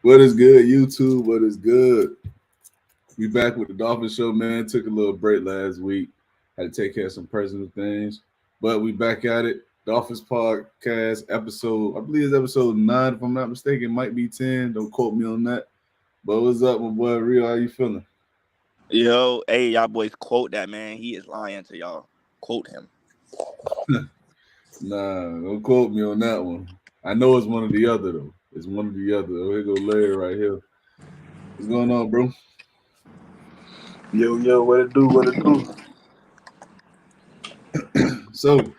What is good, YouTube? What is good? We back with the Dolphins show, man. Took a little break last week. Had to take care of some personal things. But we back at it. Dolphins podcast episode, I believe it's episode 9, if I'm not mistaken. Might be 10. Don't quote me on that. But what's up, my boy Rio? How you feeling? Yo, hey, y'all boys quote that, man. He is lying to y'all. Quote him. Nah, don't quote me on that one. I know it's one or the other, though. It's one or the other. Oh, here go Larry right here. What's going on, bro? Yo, what it do? What it do? So,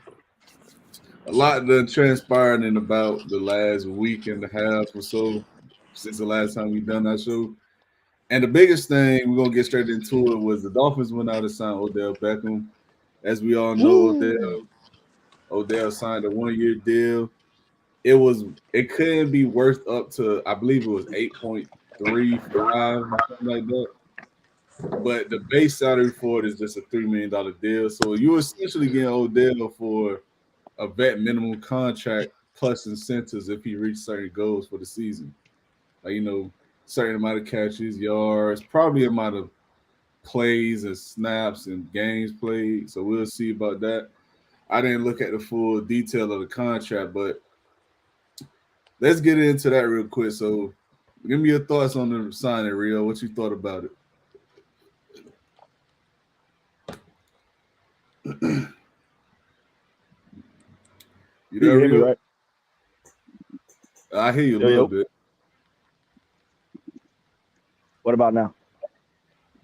a lot done transpired in about the last week and a half or so since the last time we done that show. And the biggest thing, we're gonna get straight into it, was the Dolphins went out and signed Odell Beckham. As we all know, Odell signed a 1-year deal. It couldn't be worth up to, I believe it was 8.35 or something like that. But the base salary for it is just a $3 million deal. So you essentially getting Odell for a vet minimum contract plus incentives if he reaches certain goals for the season. Like, certain amount of catches, yards, probably amount of plays and snaps and games played. So we'll see about that. I didn't look at the full detail of the contract, but let's get into that real quick. So give me your thoughts on the signing, Rio. What you thought about it? You there, hear me, Rio? right? I hear you a Yo. little bit. What about now?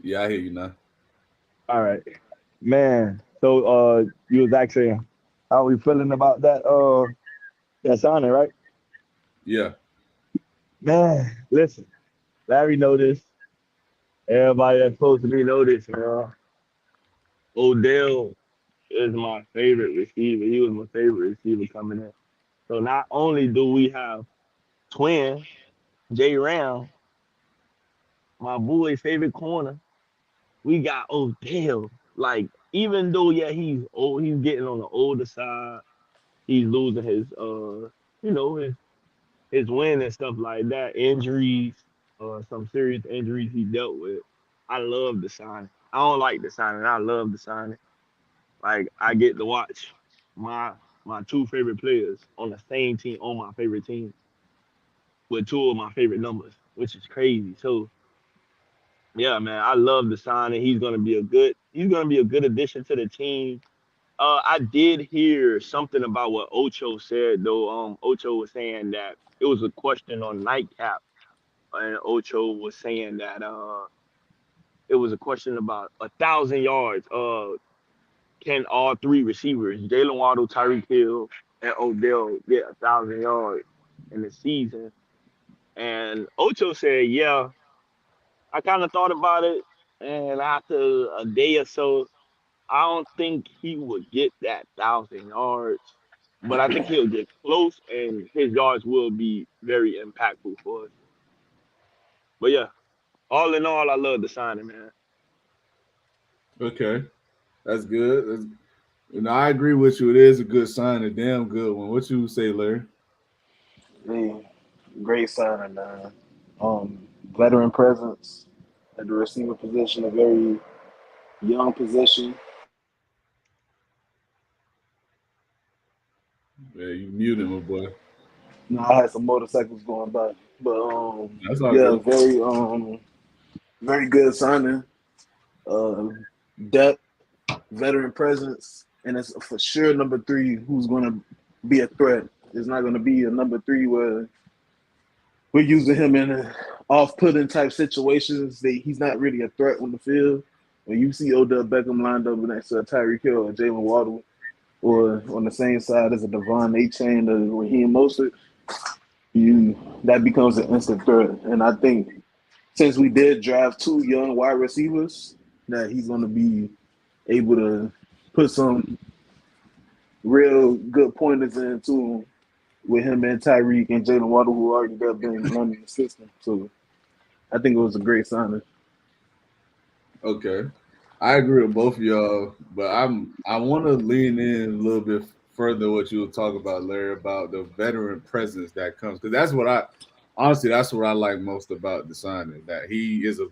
Yeah, I hear you now. All right, man. So, you was actually how we feeling about that signing, right? Yeah. Man, listen, Larry know this. Everybody that's supposed to be know this, man. Odell is my favorite receiver. He was my favorite receiver coming in. So not only do we have twin J Ram, my boy's favorite corner, we got Odell. Like, even though he's old, he's getting on the older side. He's losing his win and stuff like that. Injuries, some serious injuries he dealt with. I love the signing. I don't like the signing. I love the signing. Like, I get to watch my my two favorite players on the same team on my favorite team with two of my favorite numbers, which is crazy. So yeah, man, I love the signing. He's gonna be a good addition to the team. I did hear something about what Ocho said though. Ocho was saying that it was a question on Nightcap, and Ocho was saying that it was a question about 1,000 yards. Can all three receivers, Jalen Waddle, Tyreek Hill, and Odell, get 1,000 yards in the season? And Ocho said, yeah. I kind of thought about it, and after a day or so, I don't think he would get that 1,000 yards, but I think he'll get close, and his yards will be very impactful for us. But yeah, all in all, I love the signing, man. Okay. That's good. I agree with you. It is a good sign, a damn good one. What you say, Larry? Hey, great signing, man. Veteran presence at the receiver position, a very young position. Yeah, you muted, my boy. I had some motorcycles going by, but That's all yeah, good. very good signing. Uh, depth, veteran presence, and it's for sure number three who's going to be a threat. It's not going to be a number three where we're using him in off-putting type situations. He's not really a threat on the field. When you see Odell Beckham lined up next to Tyreek Hill or Jalen Waddle, or on the same side as a Devon A. Chain or Raheem Mostert, that becomes an instant threat. And I think since we did draft two young wide receivers, that he's going to be able to put some real good pointers into him with him and Tyreek and Jalen Waddle, who already got been running the system. So I think it was a great signing. Okay. I agree with both of y'all, but I want to lean in a little bit further what you were talking about, Larry, about the veteran presence that comes, because that's what honestly, that's what I like most about the signing. That he is a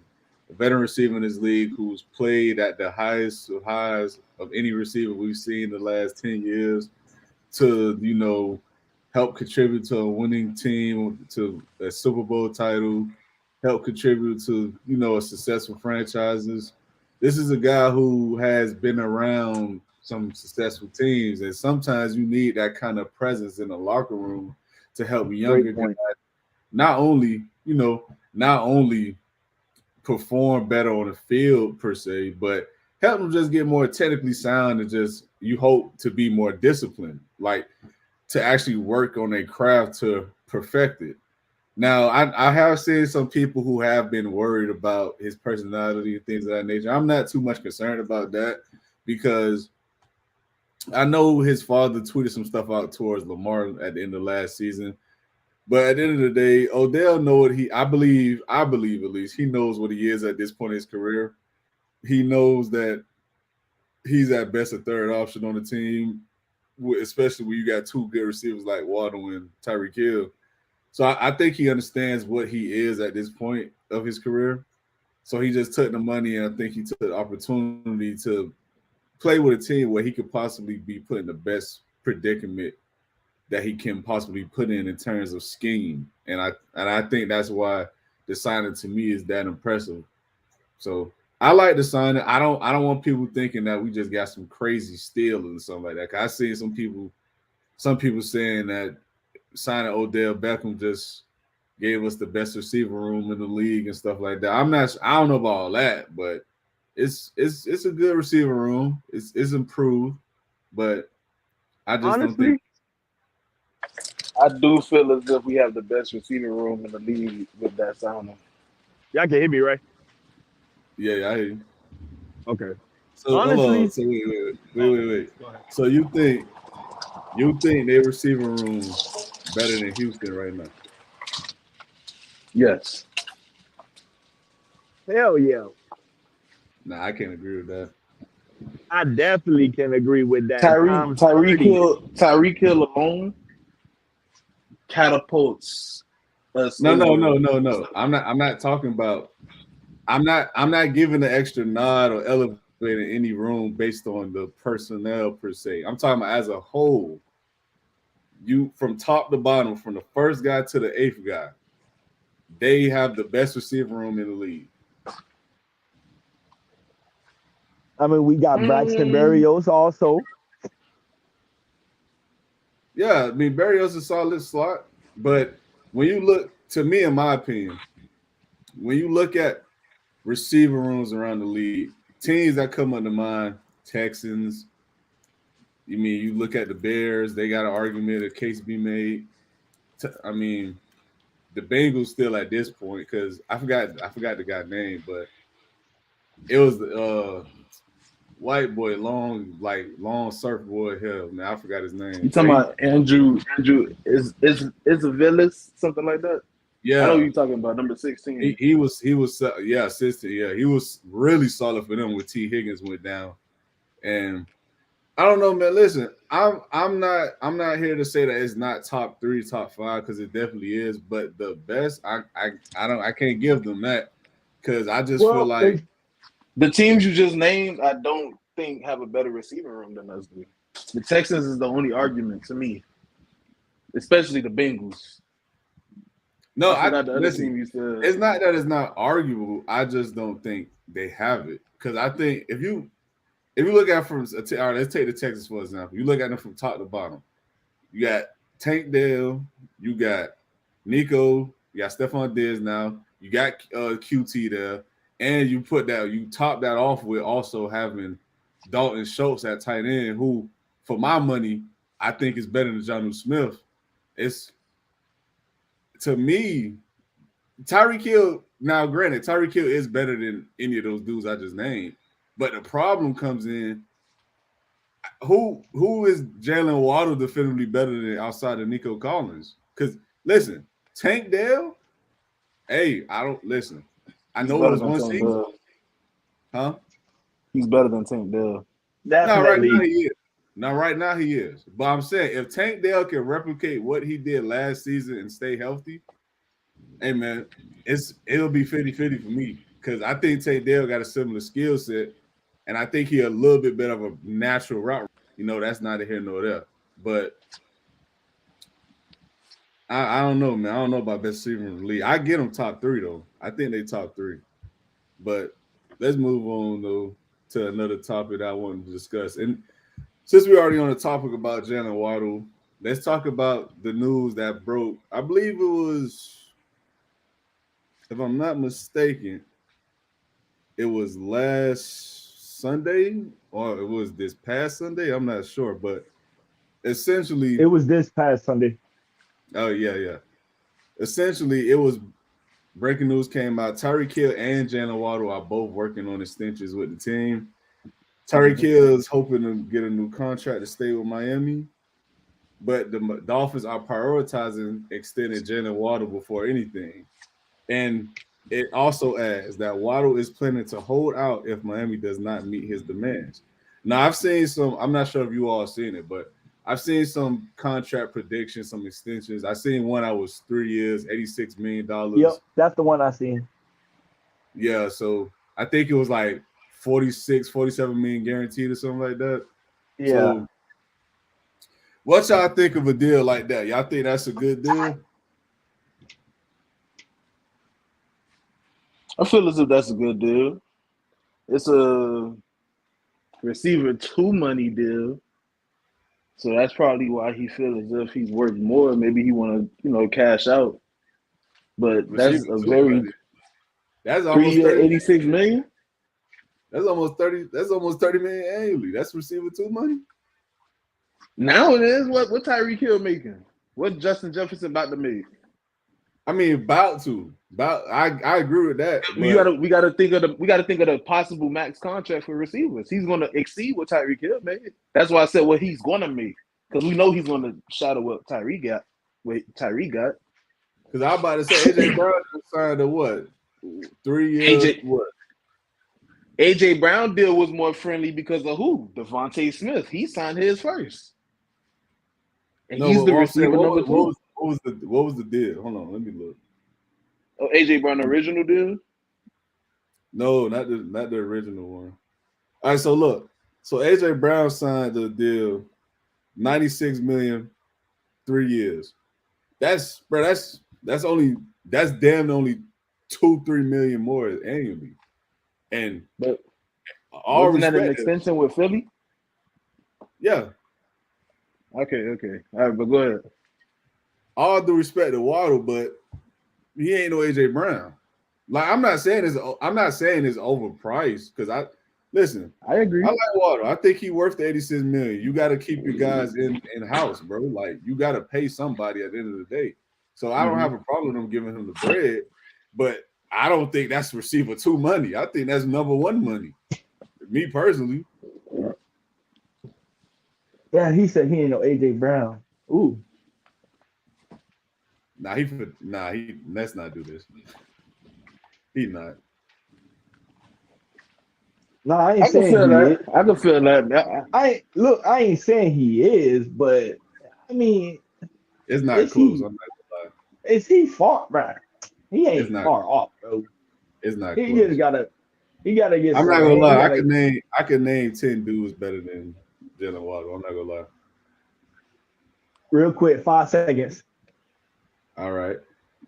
veteran receiver in this league who's played at the highest of highs of any receiver we've seen in the last 10 years to, help contribute to a winning team, to a Super Bowl title, help contribute to, a successful franchises. This is a guy who has been around some successful teams, and sometimes you need that kind of presence in the locker room to help younger Great guys point. not only, not only perform better on the field per se, but help them just get more technically sound and just you hope to be more disciplined, like to actually work on a craft to perfect it. Now, I have seen some people who have been worried about his personality and things of that nature. I'm not too much concerned about that because I know his father tweeted some stuff out towards Lamar at the end of last season. But at the end of the day, Odell know what I believe at least he knows what he is at this point in his career. He knows that he's at best a third option on the team, especially when you got two good receivers like Waddle and Tyreek Hill. So I think he understands what he is at this point of his career. So he just took the money, and I think he took the opportunity to play with a team where he could possibly be put in the best predicament that he can possibly put in terms of scheme. And I think that's why the signing to me is that impressive. So I like the signing. I don't want people thinking that we just got some crazy steal or something like that. 'Cause I see some people saying that signing Odell Beckham just gave us the best receiver room in the league and stuff like that. I don't know about all that, but it's a good receiver room. It's improved, but I just don't think. Honestly, I do feel as if we have the best receiving room in the league with that signing. y'all can hear me, right? Yeah, I hear you. Okay. So hold on. Honestly, So wait. go ahead. So you think their receiving room better than Houston right now? Yes. Hell yeah. Nah, I can't agree with that. I definitely can agree with that. Tyreek Times Tyreek 30. Hill Tyreek Hill alone catapults us No, no, over. no, no, no. I'm not talking about. I'm not giving the extra nod or elevating any room based on the personnel per se. I'm talking about as a whole. You from top to bottom, from the first guy to the eighth guy, they have the best receiver room in the league. I mean, we got Braxton Mm, Berrios also. Yeah, I mean Barrios is a solid slot, but when you look to me, in my opinion, when you look at receiver rooms around the league, teams that come up to mind, Texans. You look at the Bears, they got an argument, a case to be made. I mean, the Bengals still at this point because I forgot the guy's name, but it was the white boy, long surfboard hair. Man, I forgot his you name, but talking about Andrew is a Villas, something like that? I know who yeah, you're talking about, number he, 16. he was he was yeah, assistant, yeah, he was really solid for them when T Higgins went down. And I don't know, man. Listen, I'm not here to say that it's not top three, top five, because it definitely is. But the best, I can't give them that because I just feel Well, like the teams you just named, I don't think have a better receiving room than us do. The Texans is the only argument to me, especially the Bengals. no, I I forgot the other listen. team you said. It's not that it's not arguable. I just don't think they have it because I think if you look at all right, let's take the Texans for example. You look at them from top to bottom. You got Tank Dell, you got Nico, you got Stephon Diggs now, you got QT there, and you top that off with also having Dalton Schultz at tight end, who, for my money, I think is better than Jonnu Smith. It's to me, Tyreek Hill. Now, granted, Tyreek Hill is better than any of those dudes I just named, but the problem comes in who is Jalen Waddle definitively better than outside of Nico Collins? Because listen, Tank Dell, hey, I don't listen. I He's know it better was than one Tank season, Dell. huh? He's better than Tank Dell. No, right now Definitely. he is. Now, right now he is. But I'm saying if Tank Dell can replicate what he did last season and stay healthy, Hey man, it'll be 50-50 for me because I think Tate Dale got a similar skill set, and I think he a little bit better of a natural route. That's neither here nor there. But I don't know, man. I don't know about best receiver in the league. I get them top 3 though. I think they top 3. But let's move on though to another topic that I wanted to discuss. And since we're already on the topic about Jalen Waddle, let's talk about the news that broke. I believe it was, if I'm not mistaken, it was last Sunday or it was this past Sunday. I'm not sure, but essentially, It was this past Sunday. oh yeah. Essentially, it was breaking news came out. Tyreek Hill and Jalen Waddle are both working on extensions with the team. Tyreek Hill is hoping to get a new contract to stay with Miami, but the Dolphins are prioritizing extending Jalen Waddle before anything. And it also adds that Waddle is planning to hold out if Miami does not meet his demands. Now, I've seen some, I'm not sure if you all seen it, but I've seen some contract predictions, some extensions. I seen one that was 3 years, $86 million. Yep, that's the one I seen. Yeah, so I think it was like 46, 47 million guaranteed or something like that. Yeah. So what y'all think of a deal like that? Y'all think that's a good deal? I feel as if that's a good deal. It's a receiver 2 money deal. So that's probably why he feels as if he's worth more. Maybe he want to, cash out. But that's Receiver a 2 very money. That's 3 almost year 30 $86 million. That's almost 30 million annually. That's receiver 2 money. Now it is. What Tyreek Hill making? What Justin Jefferson about to make? I mean, about to. I agree with that. We gotta think of the possible max contract for receivers. He's gonna exceed what Tyreek Hill made. That's why I said what he's gonna make. Because we know he's gonna shadow what Tyreek got. Because I was about to say AJ Brown signed a what? 3 years. What? AJ Brown deal was more friendly because of who? Devontae Smith. He signed his first. And he's the receiver number 2. What was the deal? Hold on, let me look. Oh, AJ Brown original deal? No, not the original one. All right, so look. So AJ Brown signed the deal, $96 million, 3 years. That's damn only 2-3 million more annually. And but all wasn't that an respect, extension with Philly? yeah. Okay. All right, but go ahead. All due respect to Waddle, but he ain't no AJ Brown. Like I'm not saying it's overpriced because I agree. I like Waddle. I think he's worth the $86 million. You got to keep your guys in house, bro. Like you got to pay somebody at the end of the day. So I don't have a problem with them giving him the bread, but I don't think that's receiver 2 money. I think that's number 1 money. Me personally. Yeah, he said he ain't no AJ Brown. Ooh. Let's not do this. He not. No, I ain't saying he is. I can feel that. I ain't saying he is, but I mean, it's not close. I'm not gonna lie. Is he far, bro? He ain't far off, bro. It's not. He close. just gotta. He gotta get. I'm not gonna lie. I can name 10 dudes better than Jalen Waddle. I'm not gonna lie. Real quick, 5 seconds. All right.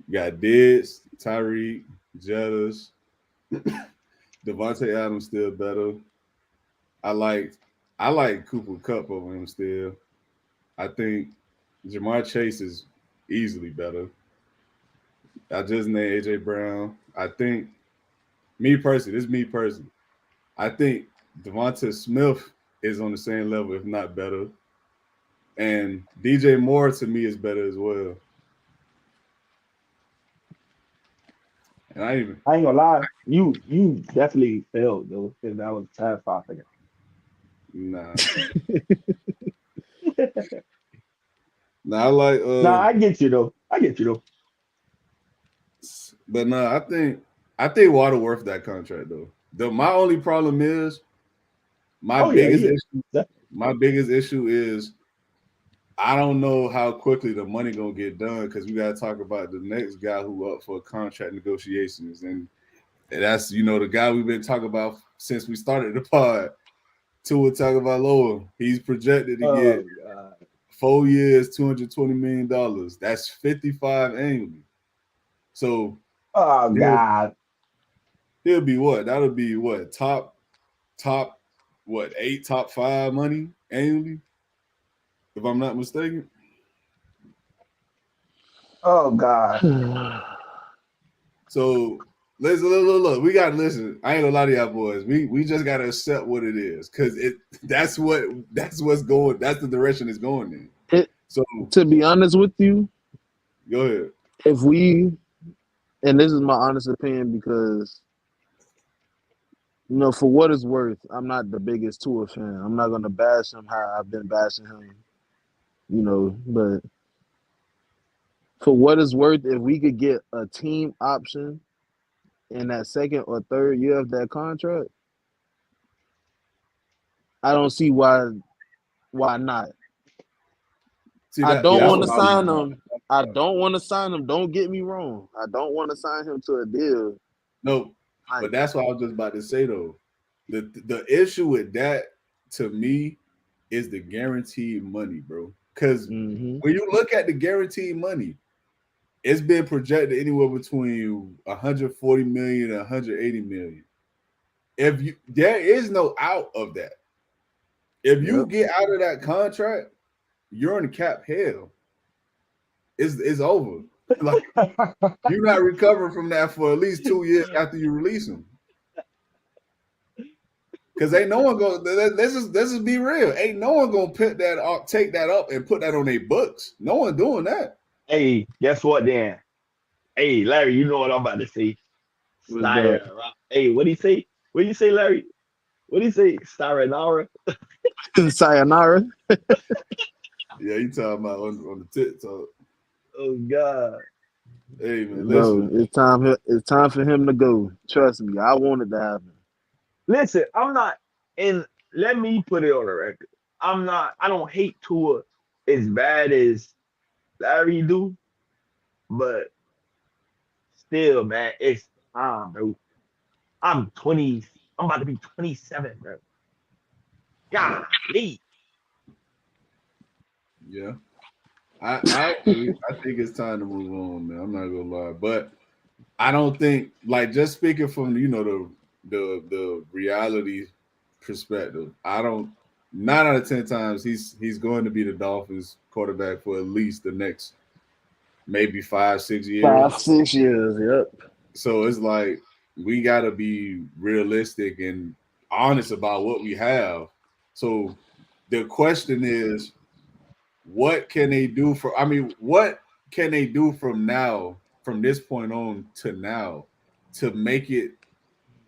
You got Diggs, Tyreek, Jettas, Devontae Adams still better. I like Cooper Kupp over him still. I think Jamar Chase is easily better. I just named AJ Brown. I think me personally. I think Devonta Smith is on the same level, if not better. And DJ Moore to me is better as well. And I ain't gonna lie, you definitely failed though, because that was past 5 seconds. Nah. Nah, I like I get you though. But no, I think Waddle worth that contract though. My only problem is my biggest issue is I don't know how quickly the money gonna get done because we gotta talk about the next guy who up for contract negotiations, and that's the guy we've been talking about since we started the pod. Tua Tagovailoa. He's projected to get Oh God. 4 years, $220 million. That's 55 annually. So Oh he'll, God. he'll be what? That'll be what? Top what? 8, top 5 money annually, if I'm not mistaken. Oh God. So listen, look. We gotta listen. I ain't gonna lie to y'all boys. We just gotta accept what it is, because that's what's going. That's the direction it's going in. It, So to be honest with you, go ahead. if we, and this is my honest opinion, because for what it's worth, I'm not the biggest Tua fan. I'm not gonna bash him how I've been bashing him, but for what it's worth, if we could get a team option in that second or third year of that contract, I don't see why not. See I that don't that's want to what I was sign about. him. I don't want to sign him. Don't get me wrong. I don't want to sign him to a deal. No, but that's what I was just about to say though. The issue with that to me is the guaranteed money, bro. Because Mm-hmm. when you look at the guaranteed money, it's been projected anywhere between 140 million and 180 million. There is no out of that. If you get out of that contract, you're in the cap hell. It's over. Like you're not recovering from that for at least 2 years after you release them. Because ain't no one go. Let's just be real. Ain't no one gonna take that up and put that on their books. No one doing that. Hey, guess what then? Hey, Larry, you know what I'm about to say. What's that? Hey, what do you say? What do you say, Larry? What do you say? Sayonara? Sayonara. Yeah, you talking about on the TikTok. Oh God. Hey man, Bro, listen. it's time. It's time for him to go. Trust me, I want it to happen. Listen, I'm not, and let me put it on the record. I don't hate Tua as bad as Larry do, but still, man, it's time, bro. I'm 20. I'm about to be 27, bro. Golly. Yeah, I agree. I think it's time to move on, man. I'm not gonna lie, but I don't think, like, just speaking from the reality perspective. I don't. 9 out of 10 times he's going to be the Dolphins quarterback for at least the next maybe 5, 6 years. 5, 6 years. Yep. So it's like we got to be realistic and honest about what we have. So the question is, what can they do for? I mean, what can they do from this point on to now, to make it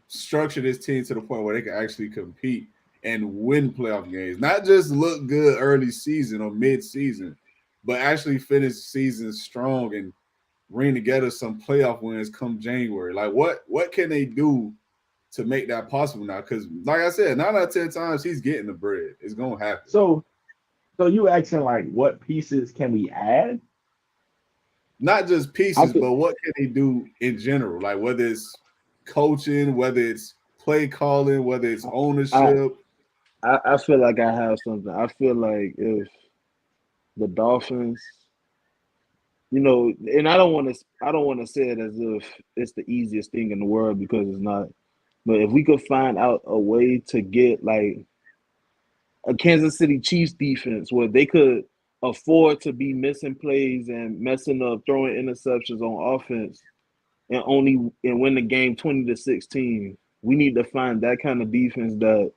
structure this team to the point where they can actually compete and win playoff games, not just look good early season or mid season, but actually finish season strong and bring together some playoff wins come January. Like what can they do to make that possible now? Because like I said, 9 out of 10 times he's getting the bread. It's gonna happen. So you asking like what pieces can we add? Not just I pieces, feel, but what can they do in general? Like whether it's coaching, whether it's play calling, whether it's I, ownership. I feel like I have something. I feel like if the Dolphins, and I don't want to say it as if it's the easiest thing in the world, because it's not. But if we could find out a way to get like a Kansas City Chiefs defense where they could afford to be missing plays and messing up, throwing interceptions on offense, and win the game 20-16. We need to find that kind of defense that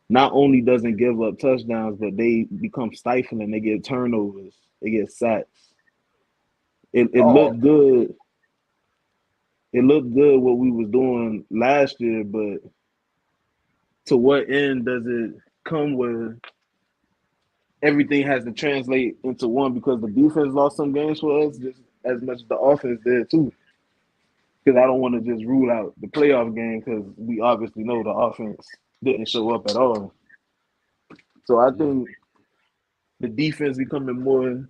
not only doesn't give up touchdowns, but they become stifling. They get turnovers. They get sacks. It Oh, looked good. It looked good what we was doing last year, but to what end does it come with? Everything has to translate into one, because the defense lost some games for us just as much as the offense did too. Because I don't want to just rule out the playoff game, because we obviously know the offense didn't show up at all. So I think the defense becoming more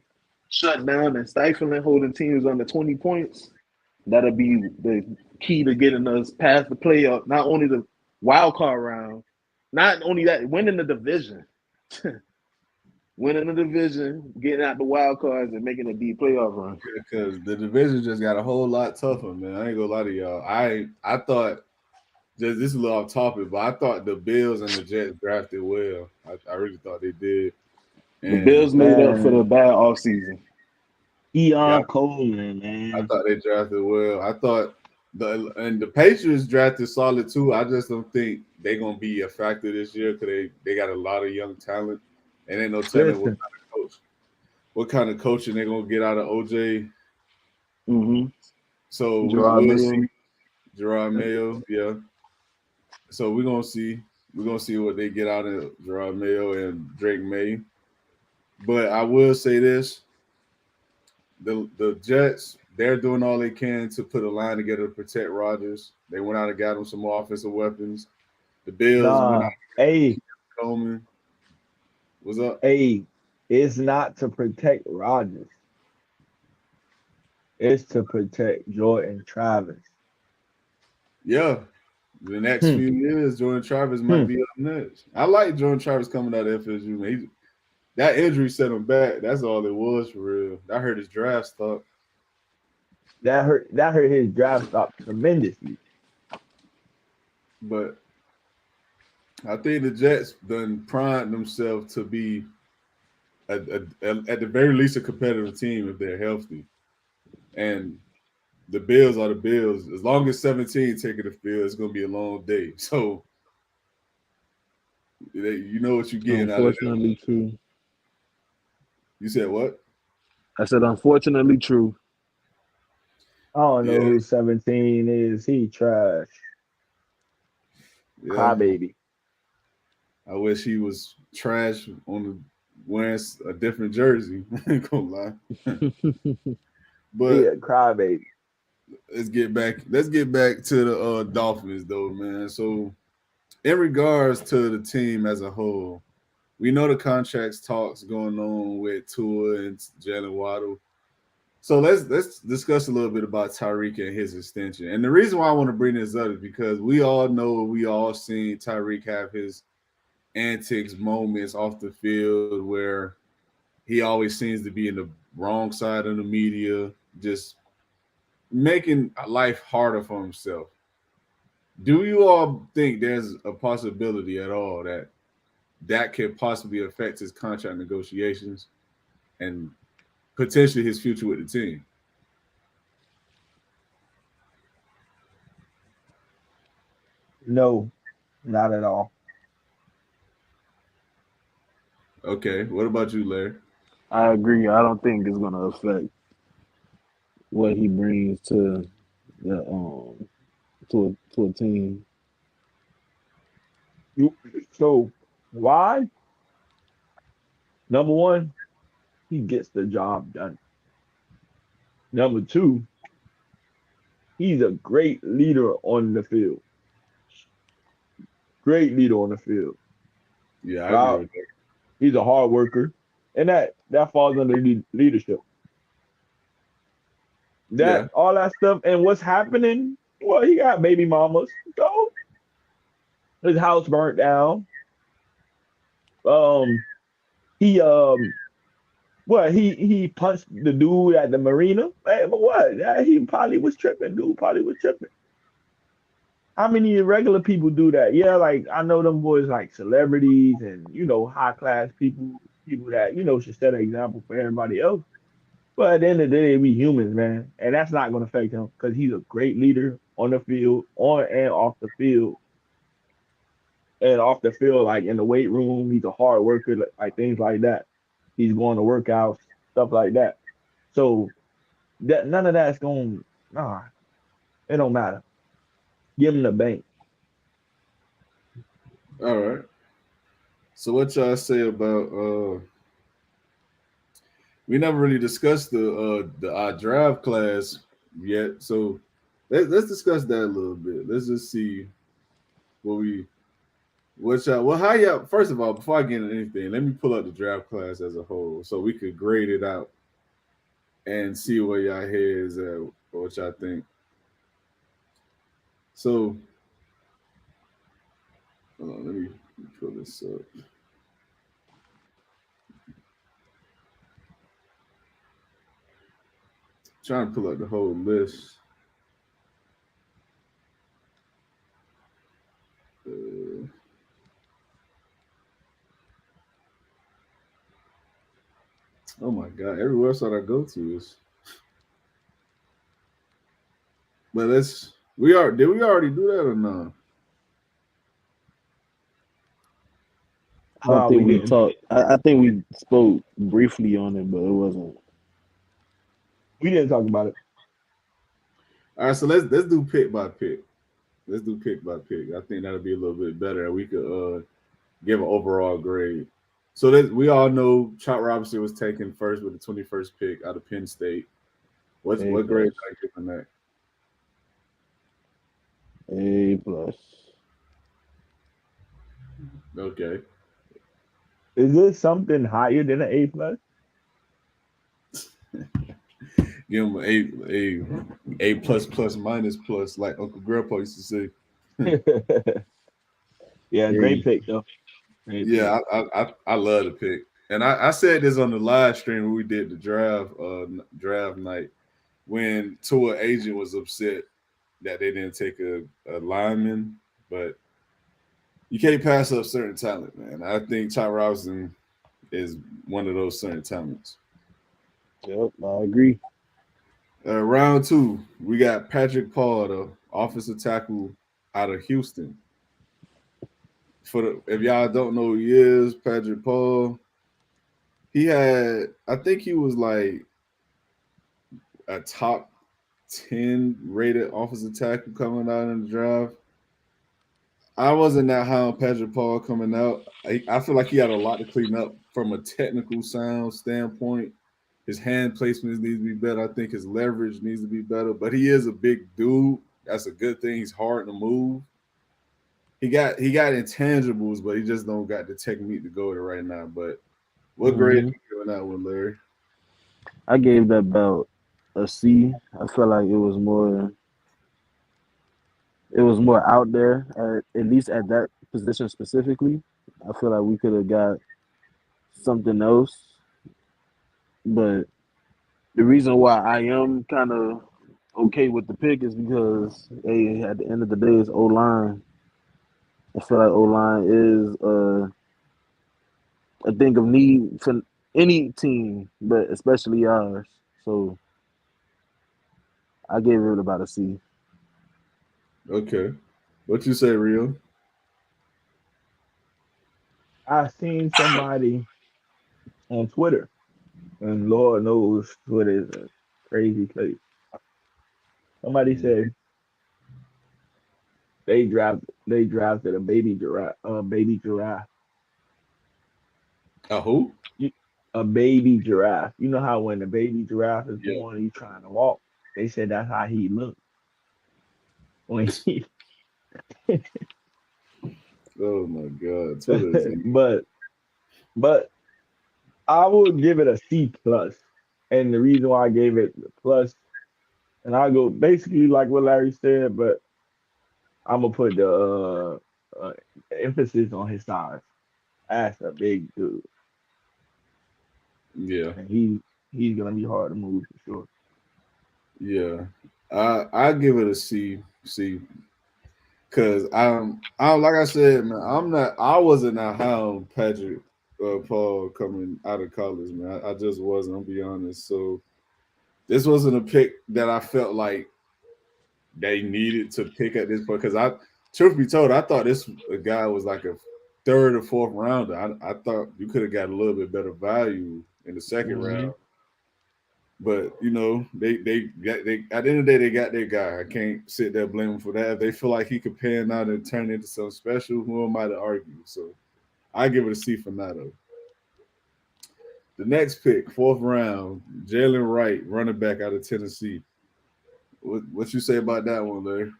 shut down and stifling, holding teams under 20 points, that'll be the key to getting us past the playoff. Not only the wild card round, not only that, winning the division. Winning the division, getting out the wild cards, and making a deep playoff run. Because the division just got a whole lot tougher, man. I ain't gonna lie to y'all. I thought just this is a little off topic, but I thought the Bills and the Jets drafted well. I really thought they did. The And Bills made up for the bad offseason. Keon Coleman, man. I thought they drafted well. I thought the Patriots drafted solid too. I just don't think they're gonna be a factor this year because they got a lot of young talent, and ain't no telling what kind of coaching they're gonna get out of OJ. Mm-hmm. So Gerard we'll Mayo. see. Gerard Mayo, yeah. So we're gonna see what they get out of Gerard Mayo and Drake May. But I will say this: the Jets, they're doing all they can to put a line together to protect Rodgers. They went out and got him some more offensive weapons. The Bills went out and got Coleman. What's up? Hey, it's not to protect Rodgers. It's to protect Jordan Travis. Yeah. The next few years, Jordan Travis might be up next. I like Jordan Travis coming out of FSU, man. That injury set him back. That's all it was for real. That hurt his draft stock. That hurt his draft stock tremendously. But I think the Jets done primed themselves to be at the very least a competitive team if they're healthy. And the Bills are the Bills. As long as 17 taking the field, it's gonna be a long day. So you know what you're getting out of it. Unfortunately true. You said what? I said unfortunately true. I don't know who 17 is. He trash. Yeah. Crybaby. I wish he was trash on wearing a different jersey. I ain't gonna lie. But yeah, crybaby. Let's get back to the Dolphins though, man. So in regards to the team as a whole, we know the contracts talks going on with Tua and Jalen Waddle. So let's discuss a little bit about Tyreek and his extension. And the reason why I want to bring this up is because we all know, we all seen Tyreek have his antics, moments off the field where he always seems to be in the wrong side of the media, just making life harder for himself. Do you all think there's a possibility at all that could possibly affect his contract negotiations and potentially his future with the team? No, not at all. Okay, what about you, Larry? I agree. I don't think it's gonna affect what he brings to the to a team. So why? Number one, he gets the job done. Number two, he's a great leader on the field. Great leader on the field. Yeah, I agree with that. He's a hard worker, and that falls under leadership. All that stuff, and what's happening? Well, he got baby mamas, so his house burnt down. He he punched the dude at the marina. Hey, but what? Yeah, he probably was tripping. Dude probably was tripping. How many regular people do that? Yeah, like I know them boys like celebrities and high class people that should set an example for everybody else. But at the end of the day, we humans, man, and that's not going to affect him because he's a great leader on the field, on and off the field. And off the field, like in the weight room, he's a hard worker, like things like that. He's going to workouts, stuff like that. So that none of that's going. Nah, it don't matter. Give him the bank. All right. So what y'all say about we never really discussed the draft class yet. So let's discuss that a little bit. Let's just see what how y'all? First of all, before I get into anything, let me pull up the draft class as a whole so we could grade it out and see where y'all heads at or what y'all think. So, hold on, let me pull this up. Trying to pull up the whole list. Oh my god! Every website I go to is. But did we already do that or not? I I don't thought we think we didn't. talked. I think we spoke briefly on it, but it wasn't. We didn't talk about it. All right, so let's do pick by pick. Let's do pick by pick. I think that'll be a little bit better. We could give an overall grade. So we all know Chop Robinson was taken first with the 21st pick out of Penn State. What A grade plus. did I give on that? A plus. Okay. Is this something higher than an A plus? Give him a plus plus minus plus, like Uncle Grandpa used to say. Yeah, great A. pick though. Great pick. Yeah, I love the pick. And I said this on the live stream when we did the draft night when Tua agent was upset that they didn't take a lineman, but you can't pass up certain talent, man. I think Ty Robinson is one of those certain talents. Yep, I agree. Round 2, we got Patrick Paul, the offensive tackle out of Houston. If y'all don't know who he is, Patrick Paul, I think he was like a top 10 rated offensive tackle coming out in the draft. I wasn't that high on Patrick Paul coming out. I feel like he had a lot to clean up from a technical sound standpoint. His hand placements need to be better. I think his leverage needs to be better. But he is a big dude. That's a good thing. He's hard to move. He got intangibles, but he just don't got the technique to go there right now. But what grade are you giving that one, Larry? I gave that belt a C. I felt like it was more out there, at least at that position specifically. I feel like we could have got something else. But the reason why I am kind of okay with the pick is because, hey, at the end of the day, it's O line. I feel like O line is a thing of need for any team, but especially ours. So I gave it about a C. Okay. What you say, Rio? I seen somebody on Twitter, and Lord knows Twitter is a crazy place. Somebody said they drafted a baby giraffe. A who? You- A baby giraffe. You know how when the baby giraffe is Yeah. born, he's trying to walk. They said that's how he looked when he. Oh my God. Twitter is but I would give it a C plus, and the reason why I gave it the plus, and I go basically like what Larry said, but I'm gonna put the emphasis on his size. That's a big dude, yeah. and he's gonna be hard to move for sure. Yeah. I give it a C. Cause I like I said, man, I wasn't that high on Patrick Paul coming out of college, man. I just wasn't, I'll be honest. So this wasn't a pick that I felt like they needed to pick at this point. Cause truth be told, I thought this guy was like a third or fourth rounder. I thought you could have got a little bit better value in the second round. But they at the end of the day they got their guy. I can't sit there blame him for that. If they feel like he could pan out and turn into something special, who am I to argue? So I give it a C for Nato. The next pick, fourth round, Jalen Wright, running back out of Tennessee. What you say about that one, Larry?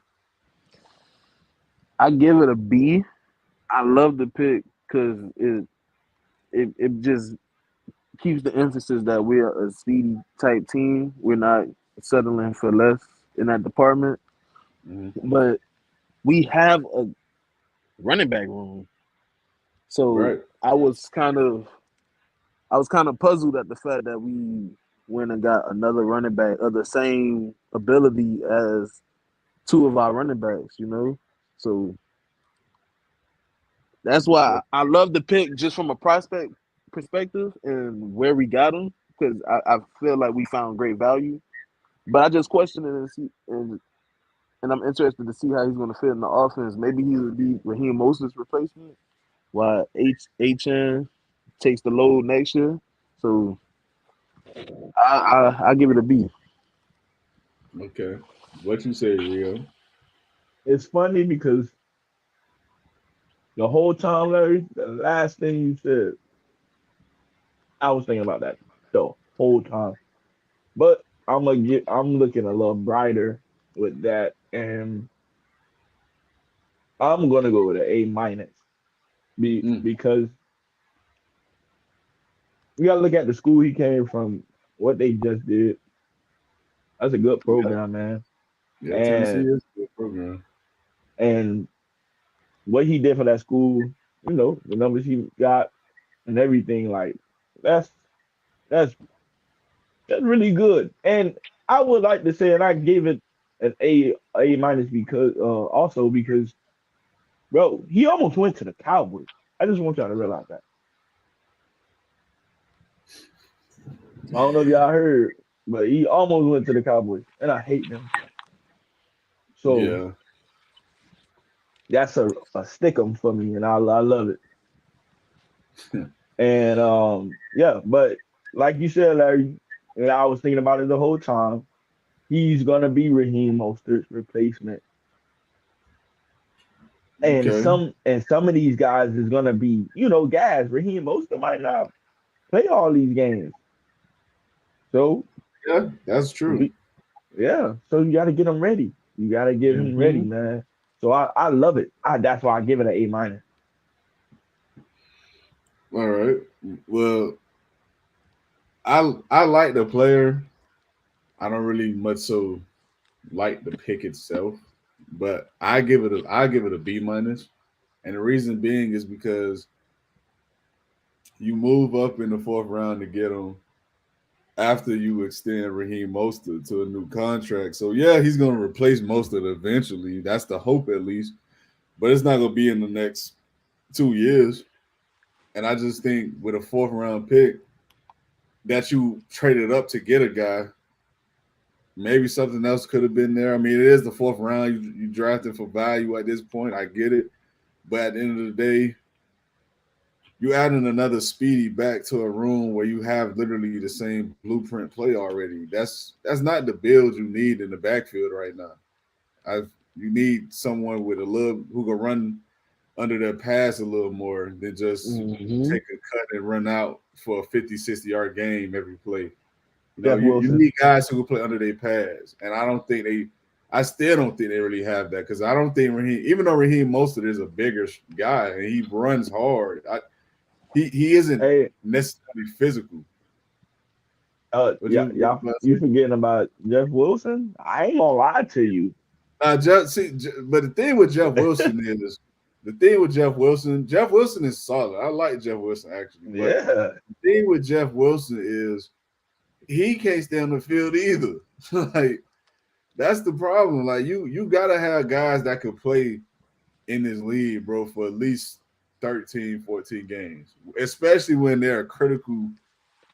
I give it a B. I love the pick because it just keeps the emphasis that we're a speedy type team. We're not settling for less in that department, Mhm. but we have a running back room. So Right. I was kind of puzzled at the fact that we went and got another running back of the same ability as two of our running backs, you know? So that's why I love the pick just from a prospect perspective and where we got him because I feel like we found great value. But I just question it and I'm interested to see how he's going to fit in the offense. Maybe he would be Raheem Most's replacement while HN takes the load next year. So I give it a B. Okay. What you say, Rio? It's funny because the whole time, Larry, the last thing you said, I was thinking about that the whole time. But I'm looking a little brighter with that, and I'm gonna go with an A minus. Mm. Because you gotta look at the school he came from, what they just did. That's a good Yeah. program, man. Yeah. Tennessee And is a good program. and what he did for that school, the numbers he got and everything, like that's that's that's really good. And I would like to say, and I gave it an A minus because also because bro, he almost went to the Cowboys. I just want y'all to realize that. I don't know if y'all heard, but he almost went to the Cowboys, and I hate them. So Yeah. that's a stick 'em for me, and I love it. And yeah, but like you said, Larry, and I was thinking about it the whole time. He's gonna be Raheem Mostert's replacement, and Okay. some of these guys is gonna be, guys. Raheem Mostert might not play all these games, so Yeah, that's true. we, yeah. So you got to get him ready. You got to get him ready, Mm-hmm. man. So I love it. That's why I give it an A minus. All right. Well, I like the player. I don't really much so like the pick itself, but I give it a B minus. And the reason being is because you move up in the fourth round to get him after you extend Raheem Mostert to a new contract. So yeah, he's going to replace Mostert eventually. That's the hope at least, but it's not going to be in the next 2 years. And I just think with a fourth round pick that you traded up to get a guy, maybe something else could have been there. I mean, it is the fourth round. You drafted for value at this point. I get it. But at the end of the day, you adding another speedy back to a room where you have literally the same blueprint play already. That's not the build you need in the backfield right now. You need someone with a little who can run under their pass a little more than just Mm-hmm. take a cut and run out for a 50, 60-yard game every play. Jeff You Wilson. need guys who can play under their pads. And I still don't think they really have that because I don't think even though Raheem Mostert is a bigger guy and he runs hard, he isn't Hey, necessarily physical. What yeah, you y'all, about to you say? forgetting about Jeff Wilson? I ain't gonna lie to you. But the thing with Jeff Wilson is solid. I like Jeff Wilson actually, but Yeah, the thing with Jeff Wilson is he can't stay on the field either. Like that's the problem. Like you gotta have guys that could play in this league, bro, for at least 13, 14 games, especially when they're a critical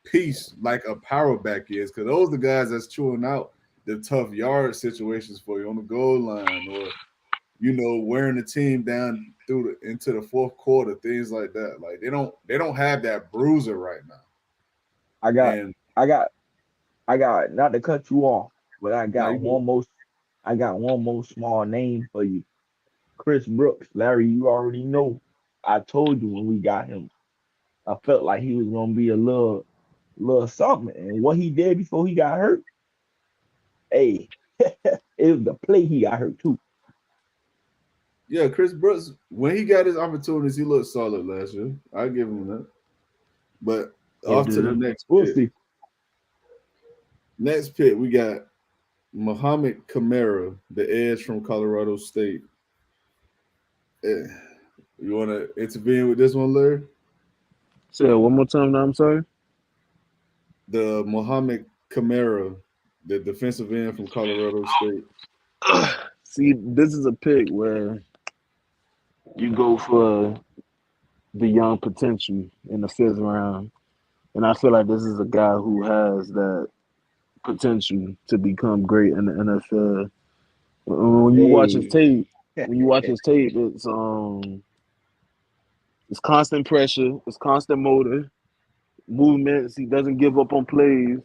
piece like a power back is, because those are the guys that's chewing out the tough yard situations for you on the goal line, or wearing the team down into the fourth quarter, things like that. Like they don't have that bruiser right now. I got, And I got, I got. Not to cut you off, but now you I got one more small name for you. Chris Brooks. Larry, you already know. I told you when we got him, I felt like he was gonna be a little something. And what he did before he got hurt, hey, it was the play he got hurt too. Yeah, Chris Brooks, when he got his opportunities, he looked solid last year. I give him that. But He off to the did. next We'll pick. see. Next pick, we got Muhammad Kamara, the edge from Colorado State. Eh, You want to intervene with this one, Larry? Say it one more time. Now I'm sorry. The Muhammad Kamara, the defensive end from Colorado State. See, this is a pick where you go for the young potential in the fifth round, and I feel like this is a guy who has that potential to become great in the NFL. When you watch his Hey. tape, it's constant pressure, it's constant motor, movements. He doesn't give up on plays.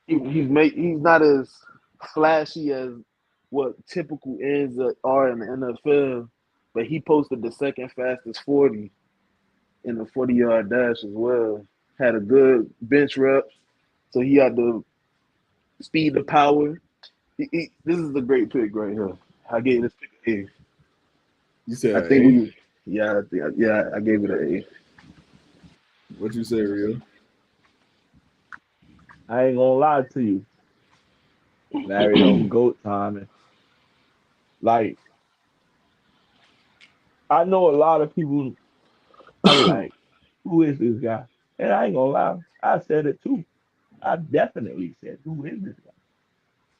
He's not as flashy as what typical ends are in the NFL, but he posted the second fastest 40 in the 40-yard dash as well. Had a good bench reps, so he had the speed, the power. This is a great pick right here. I gave this pick an You A. I said think A? I gave it an A. What you say, Rio? I ain't gonna lie to you. Larry on GOAT timing. Like, I know a lot of people probably like, who is this guy? And I ain't gonna lie, I said it too. I definitely said, who is this guy?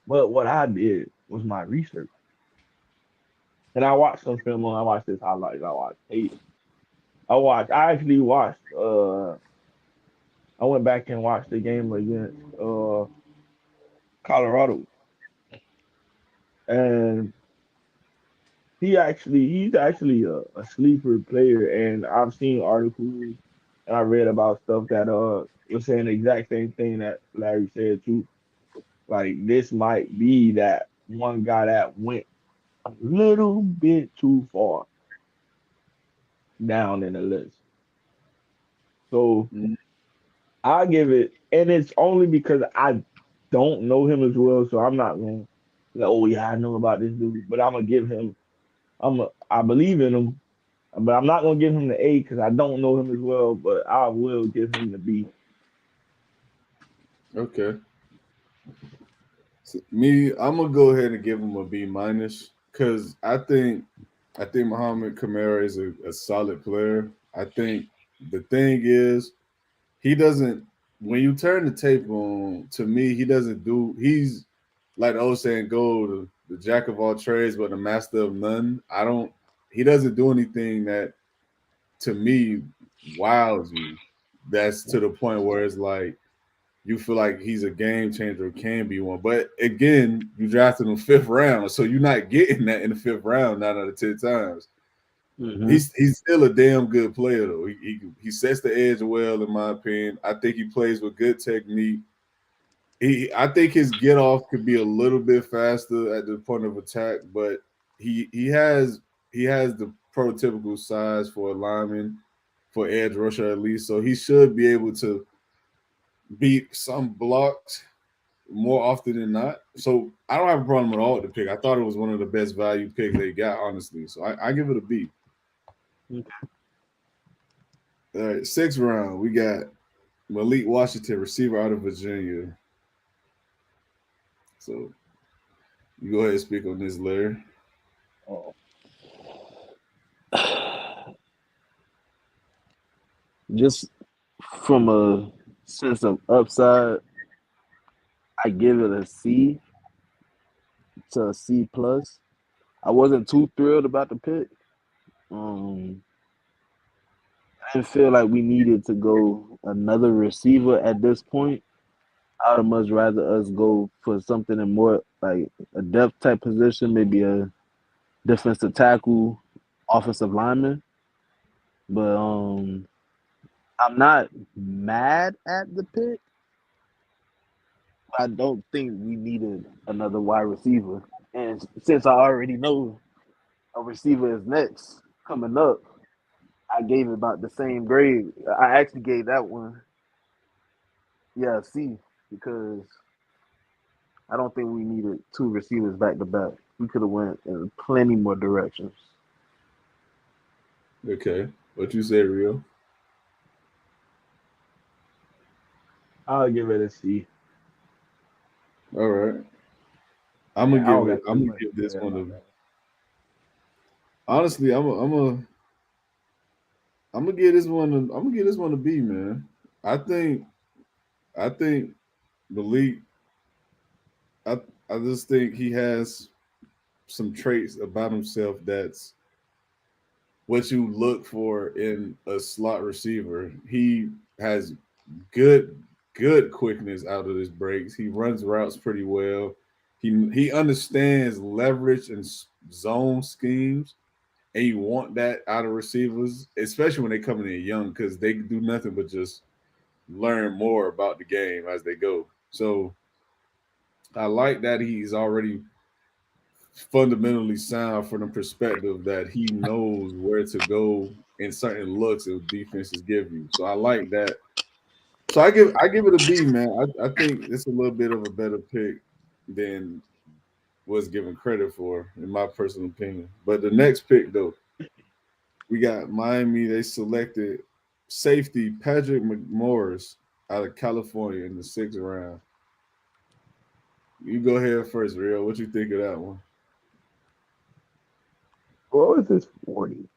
But what I did was my research. And I watched some film on, I watched his highlights, I watched tape. I actually watched I went back and watched the game against Colorado. And he's actually a sleeper player, and I've seen articles and I read about stuff that was saying the exact same thing that Larry said too. Like this might be that one guy that went a little bit too far down in the list. So Mm, I give it, and it's only because I don't know him as well, so I'm not going. Like, oh yeah, I know about this dude, but I'm gonna give him. I believe in him, but I'm not gonna give him the A because I don't know him as well. But I will give him the B. okay. So me, I'm gonna go ahead and give him a B minus because I think Muhammad Kamara is a solid player. I think the thing is he doesn't when you turn the tape on, to me, he doesn't do he's like the old saying go the jack of all trades but the master of none. He doesn't do anything that to me wows you. That's to the point where it's like you feel like he's a game changer, can be one. But again, you drafted him fifth round, so you're not getting that in the fifth round 9 out of 10 times. Mm-hmm. He's still a damn good player though. He sets the edge well, in my opinion. I think he plays with good technique. I think his get off could be a little bit faster at the point of attack, but he has the prototypical size for a lineman, for edge rusher at least. So he should be able to beat some blocks more often than not. So I don't have a problem at all with the pick. I thought it was one of the best value picks they got, honestly. So I give it a B. All right, sixth round, we got Malik Washington, receiver out of Virginia. So you go ahead and speak on this, Larry. Oh, Just from a sense of upside, I give it a C to a C plus. I wasn't too thrilled about the pick. Um, I didn't feel like we needed to go another receiver at this point. I would much rather us go for something in more like a depth type position, maybe a defensive tackle, offensive lineman. But I'm not mad at the pick. I don't think we needed another wide receiver. And since I already know a receiver is next coming up, I gave it about the same grade. I actually gave that one, yeah, a C, because I don't think we needed two receivers back to back. We could have went in plenty more directions. Okay. What you say, Rio? I'll give it a C. All right. Yeah, I don't got I'm too gonna much give to this say one about a that. honestly, I'm gonna give this one a B, man. I think I think Malik, I I just think he has some traits about himself that's what you look for in a slot receiver. He has good good quickness out of his breaks. He runs routes pretty well. He understands leverage and zone schemes, and you want that out of receivers, especially when they coming in young, because they do nothing but just learn more about the game as they go. So I like that he's already fundamentally sound from the perspective that he knows where to go in certain looks that defenses give you. So I like that. So I give it a B, man. I think it's a little bit of a better pick than was given credit for, in my personal opinion. But the next pick though, we got Miami. They selected safety Patrick McMorris out of California in the 6th round. You go ahead first, Real. What you think of that one? What was this 40?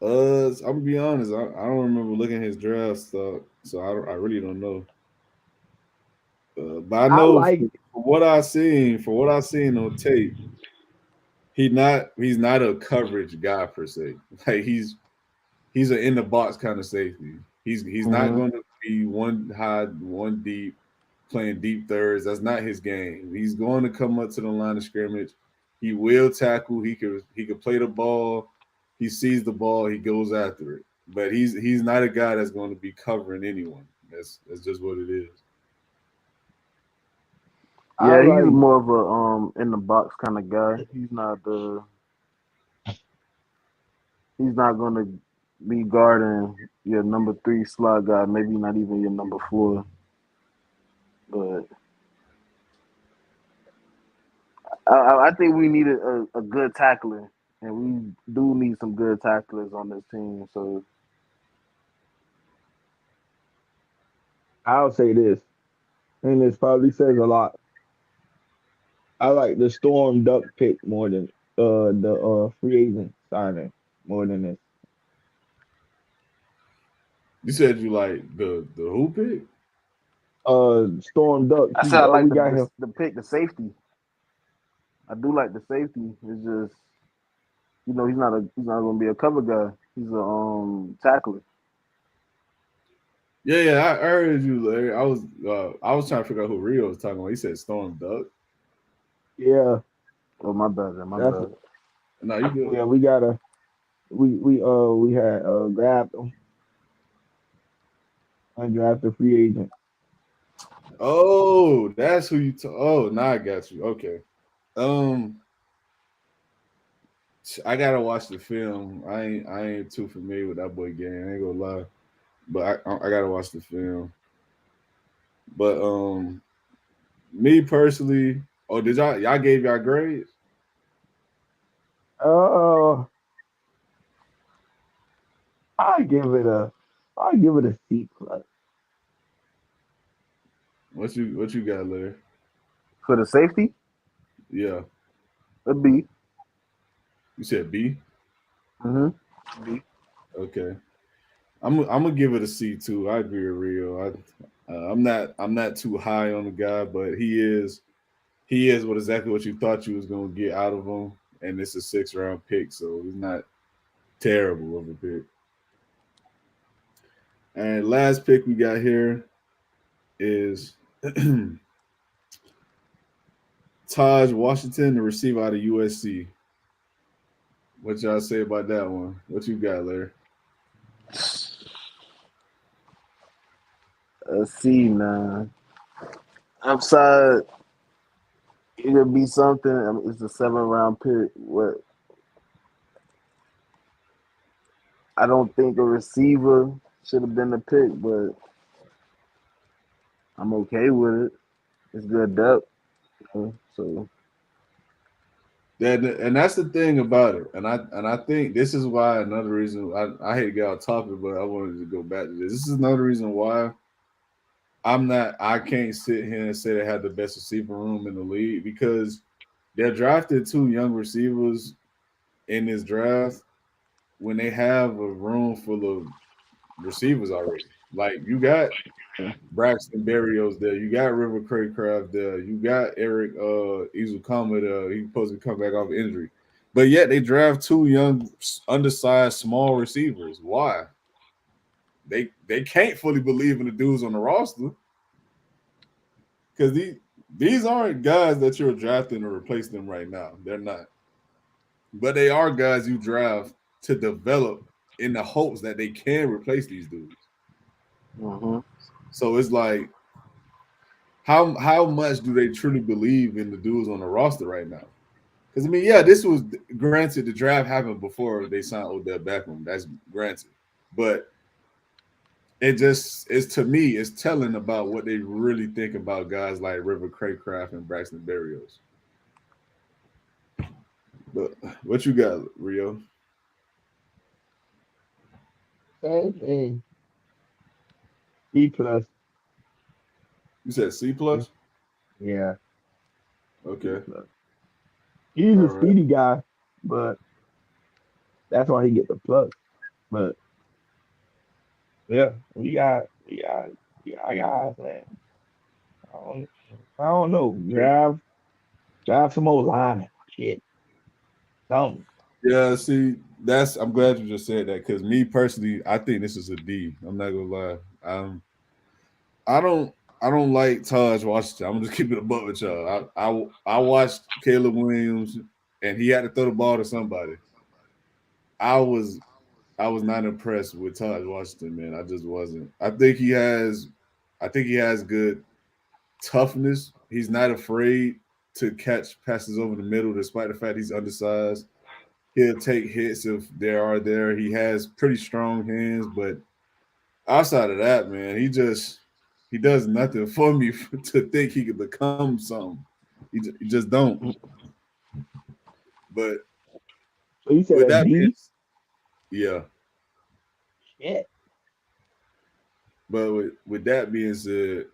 I'm gonna be honest. I don't remember looking at his draft stuff, so I really don't know. But I I know like from what I seen on tape, he's not a coverage guy per se. Like he's an in the box kind of safety. He's not mhm. going to be one high, one deep, playing deep thirds. That's not his game. He's going to come up to the line of scrimmage. He will tackle. He could play the ball. He sees the ball. He goes after it. But he's not a guy that's going to be covering anyone. That's just what it is. I Yeah, he's like more of a in the box kind of guy. He's not gonna be guarding your number three slot guy, maybe not even your number four. But I think we need a good tackler, and we do need some good tacklers on this team. So I'll say this, and this probably says a lot. I like the Storm Duck pick more than the free agent signing more than this. You said you like the who pick? Storm Duck. I He said I like we got him. the pick, the safety. I do like the safety. It's just he's not gonna be a cover guy. He's a tackler. Yeah, I heard you, Larry. I was trying to figure out who Rio was talking about. He said Storm Duck. Yeah, Oh my bad, my that's bad. No, you good. yeah. We gotta we had grabbed him undrafted free agent. Oh, that's who you. Oh, now I got you. Okay. Um, I gotta watch the film. I ain't too familiar with that boy game. I ain't gonna lie, but I gotta watch the film. But me personally, oh, did y'all gave y'all grades? Uh, I give it a I give it a C plus. What you got, Larry? For the safety, Yeah, a B. you said B. Mm-hmm. B. Okay, I'm gonna give it a C too. I agree with Rio. I'm not too high on the guy, but he is what exactly what you thought you was gonna get out of him, and it's a 6th round pick, so he's not terrible of a pick. And last pick we got here is Taj Washington, the receiver out of USC. What y'all say about that one? What you got, Larry? A C, man. Upside, it could be something. I mean, it's a 7 round pick. What I don't think a receiver should have been the pick, but I'm okay with it. It's good depth. So And that's the thing about it. And I think this is why another reason I hate to get off topic, but I wanted to go back to this. This is another reason why I can't sit here and say they had the best receiver room in the league because they're drafted two young receivers in this draft when they have a room full of receivers already. Like you got Braxton Berrios there, you got River Craycraft there, you got Eric Izukama there. He's supposed to come back off injury. But yet they draft two young, undersized, small receivers. Why? They can't fully believe in the dudes on the roster because these aren't guys that you're drafting to replace them right now. They're not. But they are guys you draft to develop in the hopes that they can replace these dudes. Mm-hmm. So it's like, how much do they truly believe in the dudes on the roster right now? Because I mean, yeah, this was granted the draft happened before they signed Odell Beckham. That's granted, but it just is to me, it's telling about what they really think about guys like River Craycraft and Braxton Berrios. But what you got, Rio? Same thing. B plus. You said C plus? Yeah, B Okay. plus. He's All a right. speedy guy, but that's why he get the plus. But yeah, we got guys, man. I don't, I don't know. Drive some old linemen. Shit, something. Yeah, see, I'm glad you just said that because me personally, I think this is a D. I'm not gonna lie. I don't I don't like Taj Washington. I'm gonna just keep it a buck with y'all. I watched Caleb Williams and he had to throw the ball to somebody. I was I was not impressed with Taj Washington, man. I just wasn't. I think he has good toughness. He's not afraid to catch passes over the middle, despite the fact he's undersized. He'll take hits if there are there. He has pretty strong hands, but outside of that, man, he does nothing for me to think he could become something. He just don't. But So you said with a that being, D? yeah. Shit. But with that being said,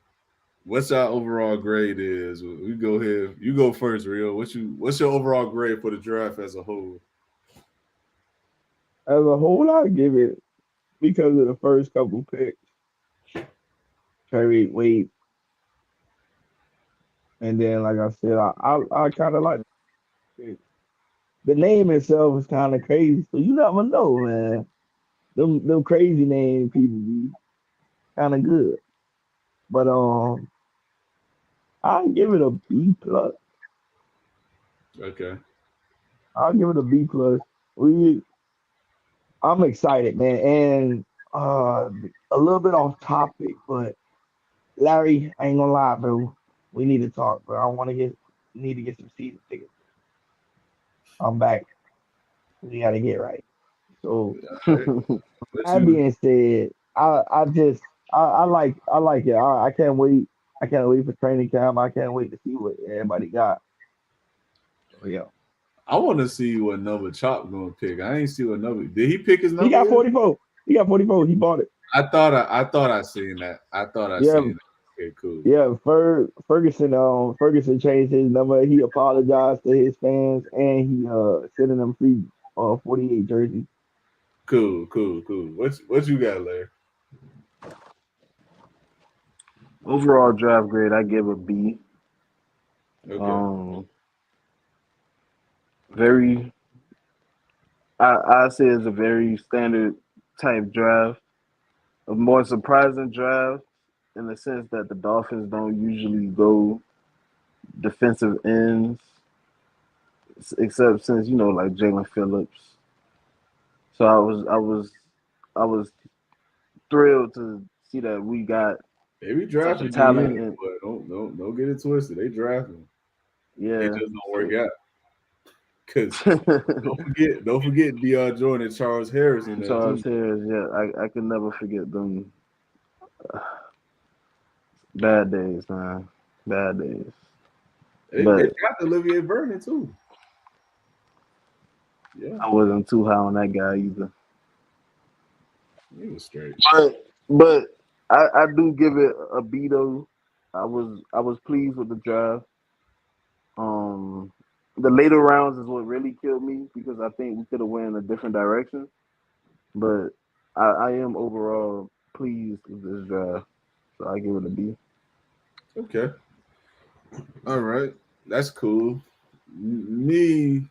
what's our overall grade is? We go here. You go first, Rio. What's your overall grade for the draft as a whole? As a whole, I give it because of the first couple picks, Trey Wade, and then like I said, I kind of like it. The name itself is kind of crazy, so you never know, man. Them crazy name people be kind of good, but I give it a B plus. Okay. I'll give it a B plus. We I'm excited, man, and uh, a little bit off topic, but Larry, I ain't gonna lie, bro. We need to talk, bro. I want to get need to get some season tickets. I'm back. We gotta get right. So All right. What that you being said, I like it. I can't wait. I can't wait for training camp. I can't wait to see what everybody got. Oh yeah. I want to see what number Chop gonna pick. I ain't see what number. Did he pick his He number got yet? 44. He got 44. He bought it. I thought I seen that. I thought I Yeah, seen that. Okay, cool. yeah. Ferguson changed his number. He apologized to his fans and he sending them free 48 jerseys. Cool. What you got, Larry? Overall draft grade, I give a B. Okay. Um, very, I say it's a very standard type draft. A more surprising draft in the sense that the Dolphins don't usually go defensive ends, except since like Jalen Phillips. So I was thrilled to see that we got They be such a drafting D talent end, and but don't get it twisted. They drafting. It yeah. just don't work So out. Cause don't forget Dr. Jordan and Charles Harris in there too. Charles Harris, yeah, I can never forget them bad days, man. Bad days. They But drafted Olivier Vernon too. Yeah, I wasn't too high on that guy either. he was straight. But I do give it a B though. I was pleased with the draft. Um, the later rounds is what really killed me because I think we could have went in a different direction. But I am overall pleased with this draft, so I give it a B. Okay, all right, that's cool. Me,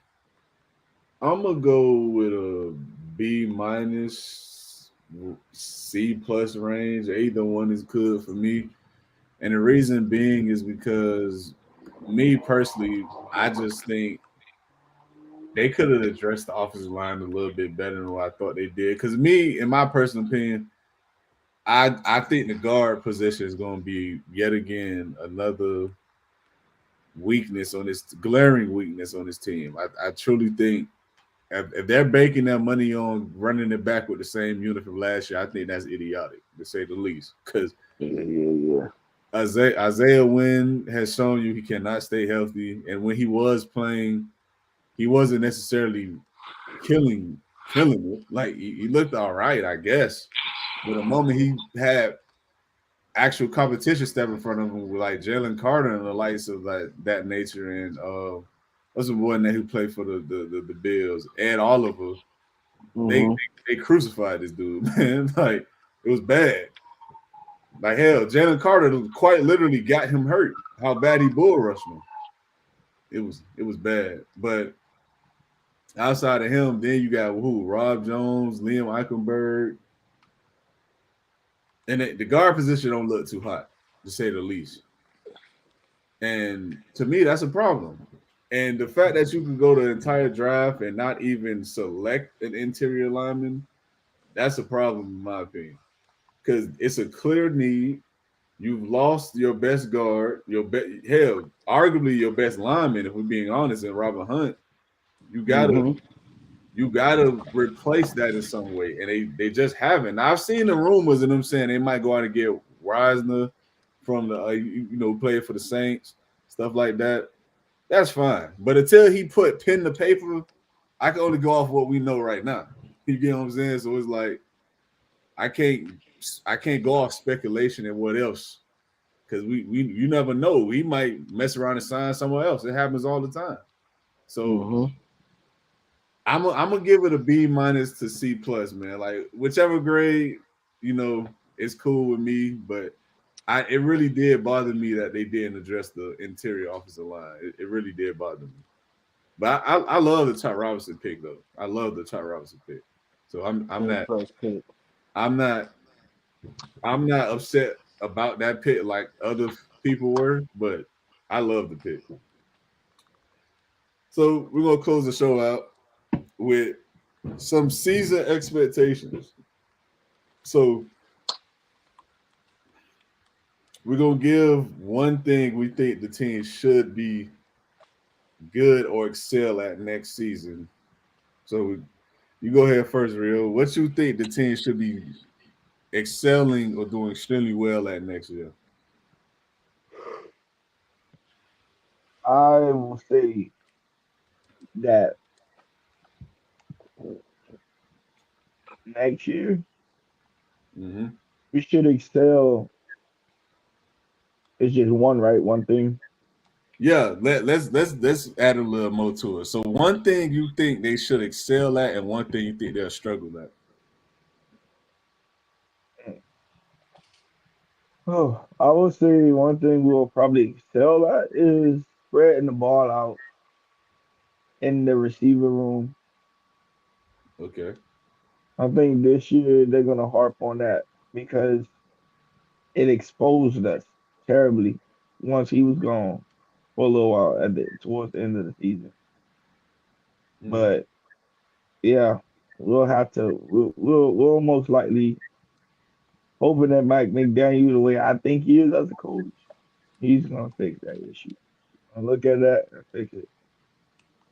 I'm gonna go with a B minus, C plus range. Either one is good for me, and the reason being is because me personally, I just think they could have addressed the offensive line a little bit better than what I thought they did. Because me, in my personal opinion, I think the guard position is going to be yet again another weakness on this glaring weakness on this team. I truly think if they're banking their money on running it back with the same unit from last year, I think that's idiotic to say the least. Because Yeah. Isaiah Wynn has shown you he cannot stay healthy, and when he was playing, he wasn't necessarily killing it. Like he looked all right, I guess. But the moment he had actual competition step in front of him with like Jalen Carter and the likes of like that nature, and what's the one that who played for the Bills, Ed Oliver, they, Hmm. they they crucified this dude, man. Like it was bad. Like hell, Jalen Carter quite literally got him hurt. How bad he bull rushed him. It was bad. But outside of him, then you got who? Rob Jones, Liam Eichenberg, and the guard position don't look too hot, to say the least. And to me, that's a problem. And the fact that you can go the entire draft and not even select an interior lineman, that's a problem in my opinion. Because it's a clear need. You've lost your best guard, hell, arguably your best lineman, if we're being honest, in Robert Hunt. You gotta Hmm. you gotta replace that in some way. And they just haven't. Now, I've seen the rumors of them saying they might go out and get Reisner from the play for the Saints, stuff like that. That's fine. But until he put pen to paper, I can only go off what we know right now. You get what I'm saying? So it's like I can't I can't go off speculation and what else. Because we you never know. We might mess around and sign somewhere else. It happens all the time. So Hmm. I'm gonna give it a B minus to C plus, man. Like whichever grade, is cool with me. But it really did bother me that they didn't address the interior offensive line. It really did bother me. But I love the Ty Robinson pick though. I love the Ty Robinson pick. So A plus pick. I'm not I'm not upset about that pick like other people were, but I love the pick. So we're gonna close the show out with some season expectations. So we're gonna give one thing we think the team should be good or excel at next season. So you go ahead first, Real. What you think the team should be excelling or doing extremely well at next year? I will say that next year Mm-hmm. we should excel. It's just one right, one thing. Yeah, let's add a little more to it. So one thing you think they should excel at, and one thing you think they'll struggle at. Oh, I will say one thing we'll probably excel at is spreading the ball out in the receiver room. Okay. I think this year they're gonna harp on that because it exposed us terribly once he was gone for a little while towards the end of the season. Mm. But yeah, we'll have to we'll most likely hoping that Mike McDaniel the way I think he is as a coach, he's gonna fix that issue. And look at that and fix it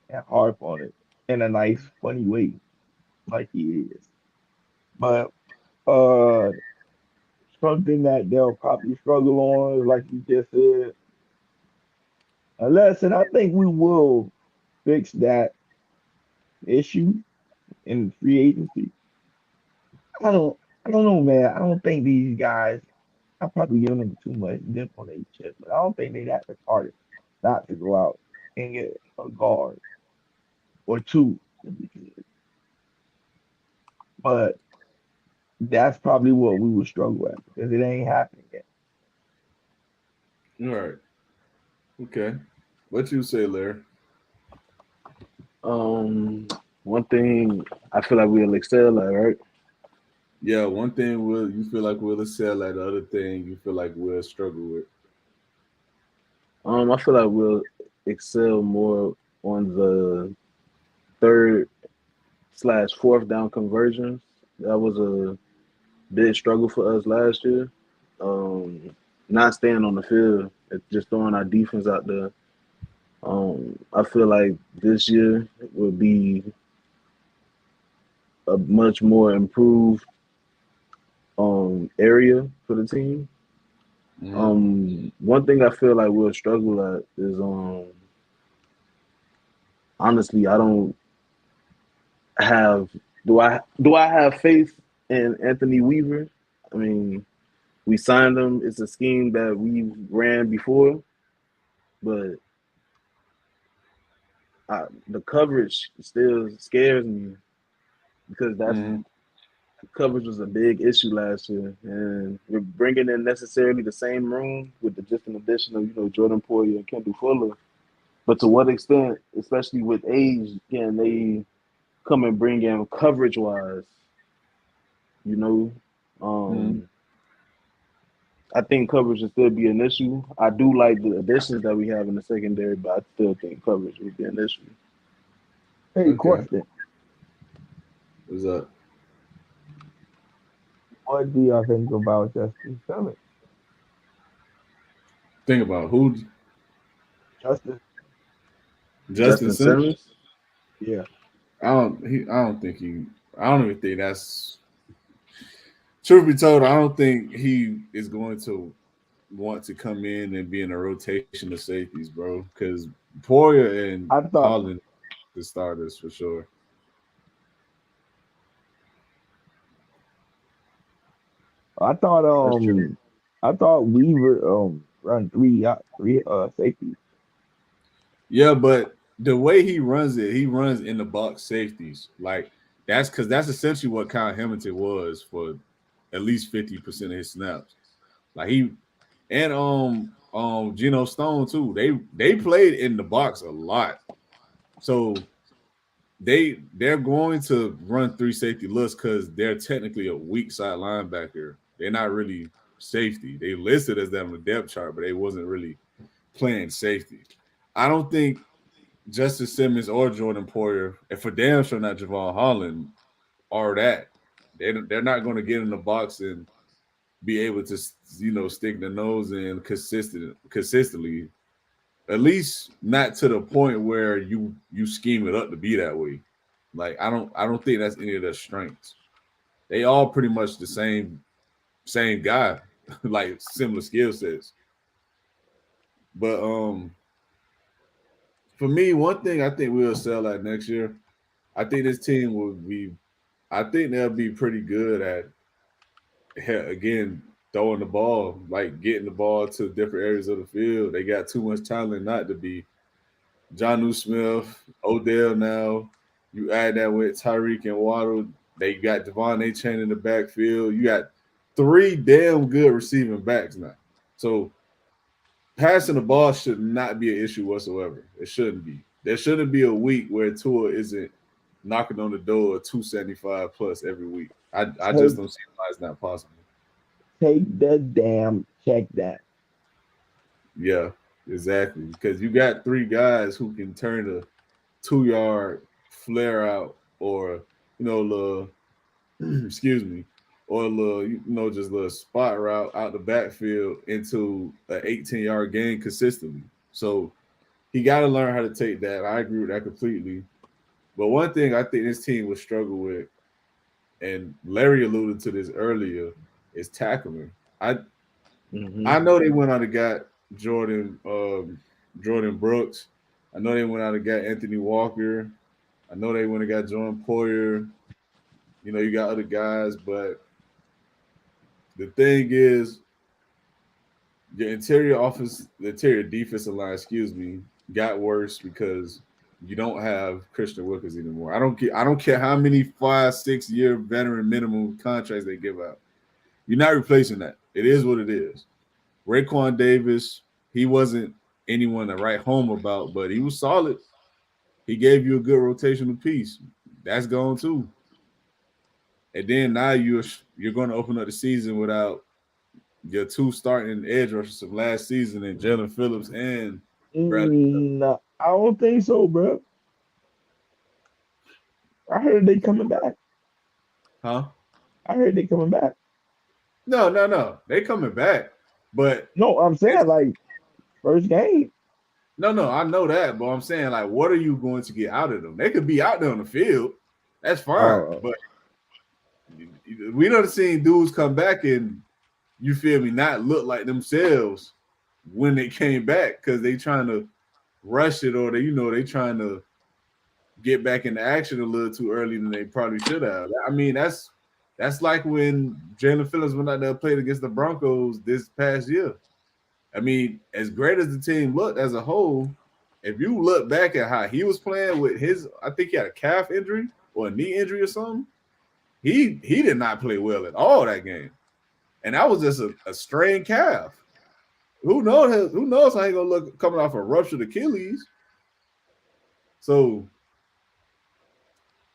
and harp on it in a nice, funny way, like he is. But uh something that they'll probably struggle on, like you just said, unless and I think we will fix that issue in free agency. I don't I don't know, man. I don't think these guys. I'm probably giving them too much dip on their chip, but I don't think they that retarded not to go out and get a guard or two to be good. But that's probably what we would struggle at because it ain't happening yet. All right. Okay. What you say, Larry? One thing I feel like we'll excel at, right? Yeah, one thing will you feel like we'll excel at, the other thing you feel like we'll struggle with. I feel like we'll excel more on the third slash fourth down conversions. That was a big struggle for us last year. Um, Not staying on the field, just throwing our defense out there. I feel like this year will be a much more improved area for the team. Mm-hmm. One thing I feel like we'll struggle at is honestly, I don't have do I have faith in Anthony Weaver? I mean, we signed him. It's a scheme that we ran before, but the coverage still scares me because that's Mm-hmm. coverage was a big issue last year, and we're bringing in necessarily the same room with the just an addition of Jordan Poyer and Kendall Fuller. But to what extent, especially with age, can they come and bring in coverage wise? You know, Mm-hmm. um, I think coverage will still be an issue. I do like the additions that we have in the secondary, but I still think coverage will be an issue. Hey, Okay. question: What's up? what do y'all think about Justice Summit? Think about who Justice, Justin Justin Simmons. Simmons, yeah. I don't think he. I don't even think that's. Truth be told, I don't think he is going to want to come in and be in a rotation of safeties, bro. Because Poyer and I thought Holland, the starters for sure. I thought that's true. I thought Weaver run three safeties. Yeah, but the way he runs in the box safeties. Like that's because that's essentially what Kyle Hamilton was for at least 50% of his snaps. Like he and Geno Stone too. They played in the box a lot. So they're going to run three safety looks because they're technically a weak side linebacker. They're not really safety. They listed as that on the depth chart, but they wasn't really playing safety. I don't think Justice Simmons or Jordan Poyer, and for damn sure not Javon Holland, are that. They're not going to get in the box and be able to stick their nose in consistently. At least not to the point where you scheme it up to be that way. Like I don't think that's any of their strengths. They all pretty much the same guy, like similar skill sets. But for me, one thing I think we'll sell at next year, I think this team will be I think they'll be pretty good at again throwing the ball, like getting the ball to different areas of the field. They got too much talent not to be. John Smith, Odell now. You add that with Tyreek and Waddle. They got Devon A. Chain in the backfield. You got three damn good receiving backs now. So passing the ball should not be an issue whatsoever. It shouldn't be. There shouldn't be a week where Tua isn't knocking on the door of 275 plus every week. I just Take don't see why it's not possible. take the damn check that. Yeah, exactly. Because you got three guys who can turn a 2 yard flare out or excuse me, or a little just a little spot route out the backfield into an 18-yard gain consistently. So he got to learn how to take that. I agree with that completely. But one thing I think this team would struggle with, and Larry alluded to this earlier, is tackling. I Mm-hmm. I know they went out and got Jordan Brooks. I know they went out and got Anthony Walker. I know they went and got Jordan Poyer. You know, you got other guys, but the thing is, the interior defensive line, got worse because you don't have Christian Wilkins anymore. I don't care how many 5-6 year veteran minimum contracts they give out. You're not replacing that. It is what it is. Raekwon Davis, he wasn't anyone to write home about, but he was solid. He gave you a good rotational piece. That's gone too. And then now you're going to open up the season without your two starting edge rushers from last season and Jalen Phillips and Bradley. No, I don't think so, bro. I heard they coming back. Huh? I heard they coming back. No. They coming back. But No, I'm saying like first game. no, I know that, but I'm saying like, what are you going to get out of them? They could be out there on the field. That's fine. But we done seen dudes come back and you feel me, not look like themselves when they came back because they trying to rush it or they trying to get back into action a little too early than they probably should have. I mean, that's like when Jalen Phillips went out there and played against the Broncos this past year. I mean, as great as the team looked as a whole, if you look back at how he was playing with I think he had a calf injury or a knee injury or something. He did not play well at all that game. And that was just a strained calf. Who knows how he gonna look coming off a ruptured Achilles? So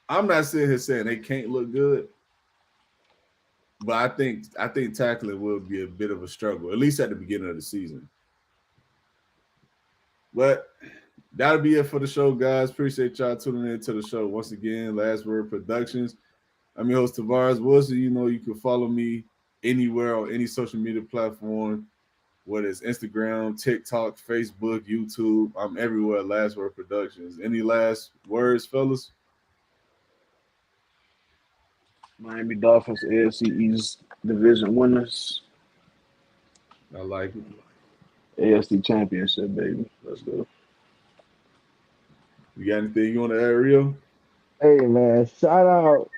I'm not sitting here saying they can't look good, but I think tackling will be a bit of a struggle, at least at the beginning of the season. But that'll be it for the show, guys. Appreciate y'all tuning in to the show once again. Last Word Productions. I'm your host Tavares Wilson. You know you can follow me anywhere on any social media platform, whether it's Instagram, TikTok, Facebook, YouTube. I'm everywhere. Last Word Productions. Any last words, fellas? Miami Dolphins, AFC East division winners. I like it. AFC championship, baby. Let's go. You got anything you want to add, Rio? Hey man, shout out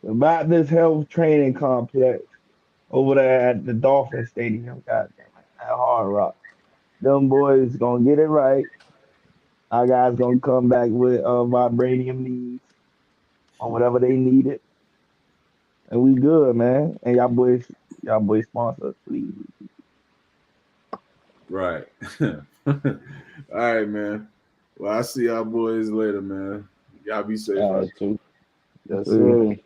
to Baptist Health Training Complex over there at the Dolphin Stadium. Goddamn it, at Hard Rock. Them boys gonna get it right. Our guys gonna come back with vibranium knees or whatever they needed. And we good, man. And y'all boys sponsor us, please. Right. All right, man. Well, I'll see y'all boys later, man. Y'all be safe. All right, too. Yes, sir. sir.